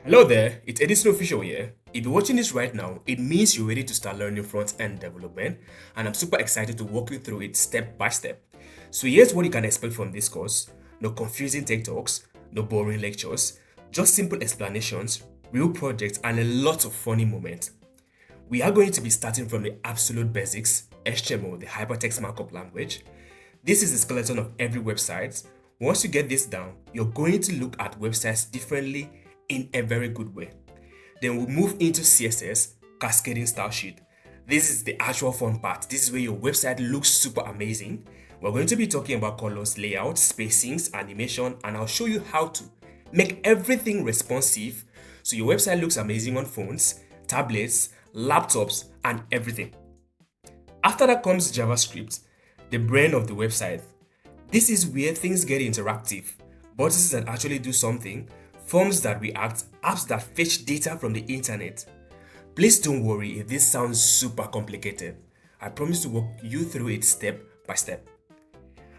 Hello there, it's Edison Official here. If you're watching this right now, it means you're ready to start learning front-end development, and I'm super excited to walk you through it step by step. So here's what you can expect from this course. No confusing tech talks, no boring lectures, just simple explanations, real projects, and a lot of funny moments. We are going to be starting from the absolute basics, HTML, the hypertext markup language. This is the skeleton of every website. Once you get this down, you're going to look at websites differently in a very good way. Then we'll move into CSS, cascading style sheet. This is the actual fun part. This is where your website looks super amazing. We're going to be talking about colors, layout, spacings, animation, and I'll show you how to make everything responsive so your website looks amazing on phones, tablets, laptops, and everything. After that comes JavaScript, the brain of the website. This is where things get interactive. Buttons that actually do something, forms that react, apps that fetch data from the internet. Please don't worry if this sounds super complicated. I promise to walk you through it step by step.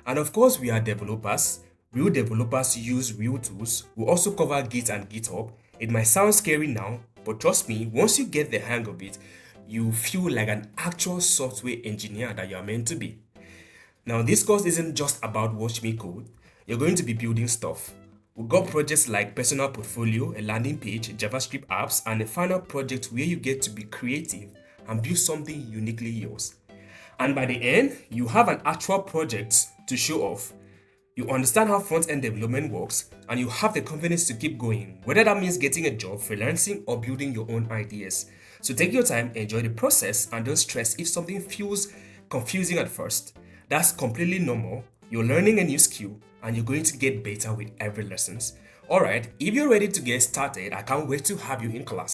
And of course, we are developers. Real developers use real tools. We'll also cover Git and GitHub. It might sound scary now, but trust me, once you get the hang of it, you feel like an actual software engineer that you are meant to be. Now, this course isn't just about watch me code. You're going to be building stuff. We've got projects like personal portfolio, a landing page, JavaScript apps, and a final project where you get to be creative and build something uniquely yours. And by the end, you have an actual project to show off. You understand how front-end development works, and you have the confidence to keep going, whether that means getting a job, freelancing, or building your own ideas. So take your time, enjoy the process, and don't stress if something feels confusing at first. That's completely normal. You're learning a new skill, and you're going to get better with every lesson. Alright, if you're ready to get started, I can't wait to have you in class.